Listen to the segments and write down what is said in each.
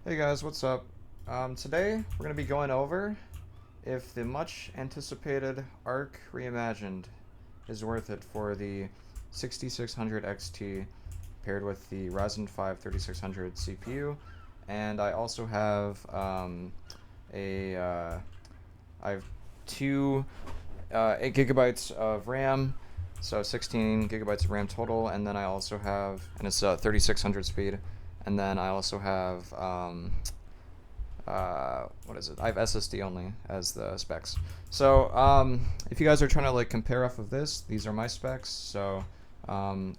Hey guys, what's up? Today we're going to be going over if the much anticipated Arc Reimagined is worth it for the 6600 XT paired with the Ryzen 5 3600 CPU. And I also have I have two 8 gigabytes of RAM, so 16 gigabytes of RAM total, and then I also have, and it's 3600 speed, and then I also have what is it? I have SSD only as the specs. So if you guys are trying to like compare off of this, these are my specs. So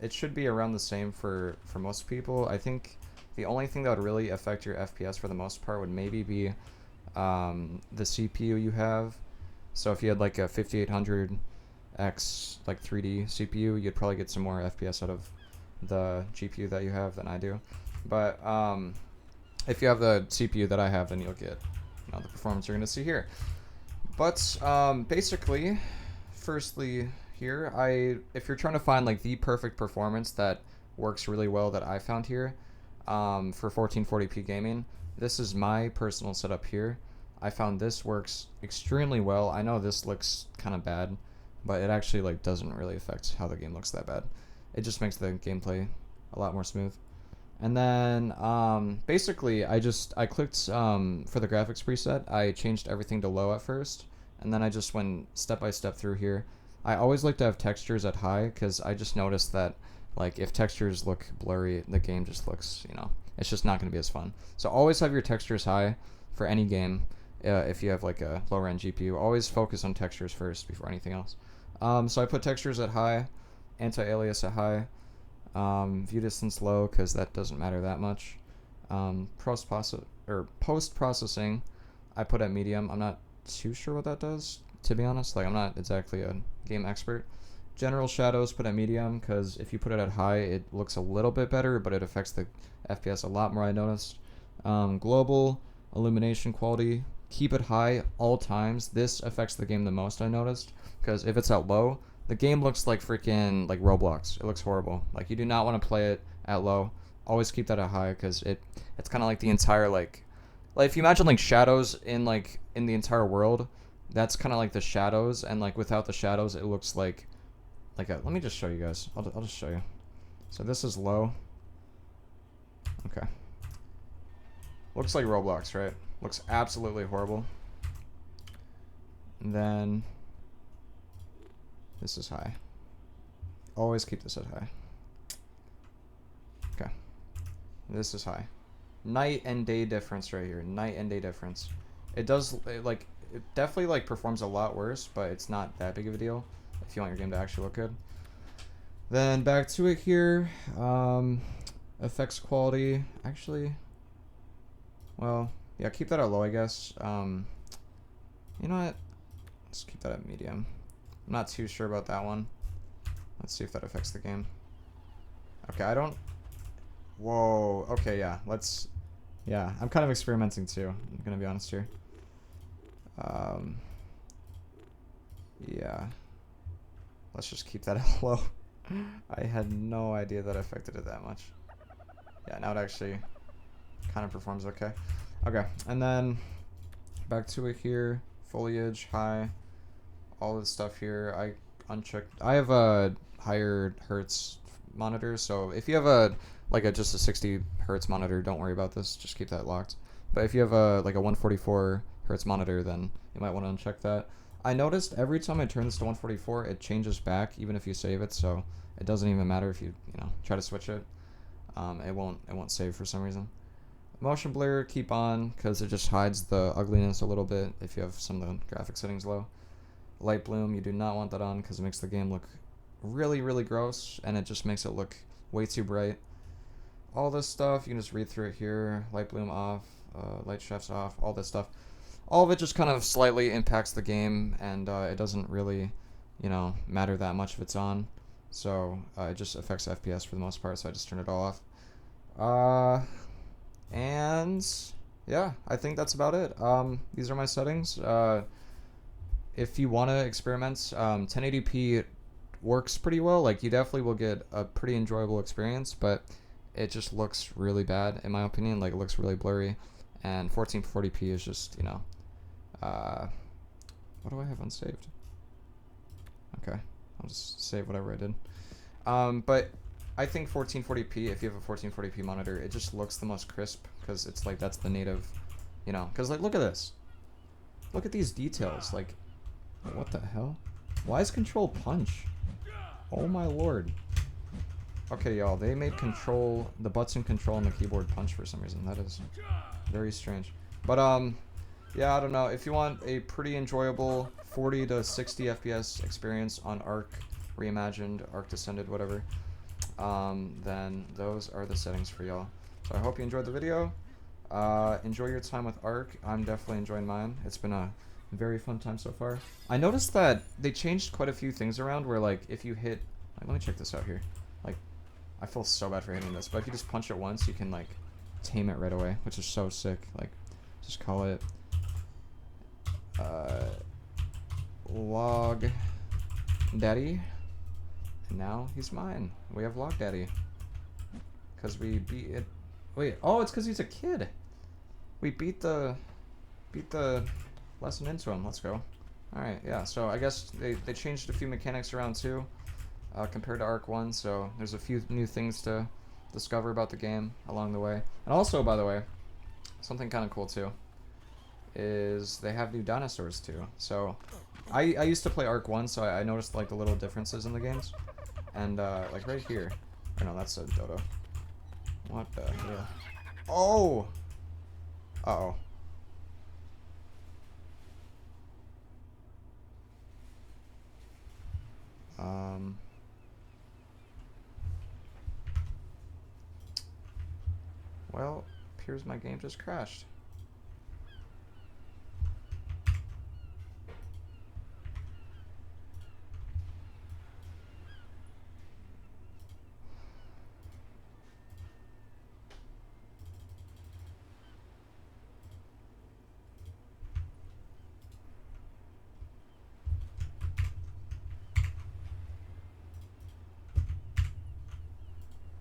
it should be around the same for most people. I think the only thing that would really affect your FPS for the most part would maybe be the CPU you have. So if you had like a 5800X like 3D CPU, you'd probably get some more FPS out of the GPU that you have than I do. But if you have the CPU that I have, then you'll get the performance you're going to see here. But basically, firstly here, if you're trying to find like the perfect performance that works really well that I found here for 1440p gaming, this is my personal setup here. I found this works extremely well. I know this looks kind of bad, but it actually like doesn't really affect how the game looks that bad. It just makes the gameplay a lot more smooth. And then basically I clicked for the graphics preset. I changed everything to low at first, and then I just went step by step through here. I always like to have textures at high because I just noticed that like if textures look blurry, the game just looks, it's just not going to be as fun. So always have your textures high for any game. If you have like a lower end GPU, always focus on textures first before anything else. So I put textures at high, anti-alias at high, view distance low because that doesn't matter that much. Post processing, I put at medium. I'm not too sure what that does, to be honest. Like I'm not exactly a game expert. General shadows put at medium because if you put it at high, it looks a little bit better, but it affects the FPS a lot more. I noticed. Global illumination quality, keep it high all times. This affects the game the most, I noticed, because if it's at low, the game looks like freaking like Roblox. It looks horrible. Like you do not want to play it at low. Always keep that at high because it's kind of like the entire like if you imagine like shadows in the entire world, that's kind of like the shadows, and like without the shadows, it looks like a. Let me just show you guys. I'll just show you. So this is low. Okay. Looks like Roblox, right? Looks absolutely horrible. And then this is high. Always keep this at high. Okay. This is high. Night and day difference right here. Night and day difference. It definitely like performs a lot worse, but it's not that big of a deal if you want your game to actually look good. Then back to it here. Effects quality. Actually, well, yeah, keep that at low, I guess. You know what? Let's keep that at medium. I'm not too sure about that one. Let's see if that affects the game. Okay, I don't... Whoa. Okay, yeah. Yeah, I'm kind of experimenting too. I'm gonna be honest here. Yeah. Let's just keep that at low. I had no idea that affected it that much. Yeah, now it actually kind of performs okay. Okay, and then back to it here. Foliage, high. All this stuff here, I unchecked. I have a higher hertz monitor, so if you have just a 60 hertz monitor, don't worry about this. Just keep that locked. But if you have a 144 hertz monitor, then you might want to uncheck that. I noticed every time I turn this to 144, it changes back, even if you save it. So it doesn't even matter if you try to switch it. It won't save for some reason. Motion blur, keep on, because it just hides the ugliness a little bit if you have some of the graphic settings low. Light bloom, you do not want that on because it makes the game look really, really gross, and it just makes it look way too bright. All this stuff, you can just read through it here. Light bloom off, light shafts off, all this stuff. All of it just kind of slightly impacts the game, and it doesn't really, matter that much if it's on. So it just affects FPS for the most part, so I just turn it all off. And yeah, I think that's about it. These are my settings. If you want to experiment, 1080p works pretty well. Like you definitely will get a pretty enjoyable experience, but it just looks really bad in my opinion. Like, it looks really blurry, and 1440p is just, you know, what do I have unsaved? Okay, I'll just save whatever I did. But I think 1440p, if you have a 1440p monitor, it just looks the most crisp, because it's like, that's the native, you know, because like, look at this. Look at these details. Like, what the hell? Why is control punch? Oh my lord. Okay, y'all, they made control, the button control and the keyboard punch for some reason. That is very strange. But, yeah, I don't know. If you want a pretty enjoyable 40 to 60 FPS experience on Arc Reimagined, Arc Descended, whatever, then those are the settings for y'all. So I hope you enjoyed the video. Enjoy your time with Arc. I'm definitely enjoying mine. It's been a very fun time so far. I noticed that they changed quite a few things around where, like, if you hit... Like, let me check this out here. Like, I feel so bad for hitting this, but if you just punch it once, you can, like, tame it right away, which is so sick. Like, just call it... Log Daddy. And now he's mine. We have Log Daddy. Because we beat it... Wait, oh, it's because he's a kid. We beat the lesson into him. Let's go. Alright, yeah, so I guess they changed a few mechanics around too, compared to Arc 1, so there's a few new things to discover about the game along the way. And also, by the way, something kind of cool too, is they have new dinosaurs too. So, I used to play Arc 1, so I noticed like the little differences in the games. And like right here, or no, that's a dodo. What the hell? Oh! Uh-oh. Well, appears my game just crashed.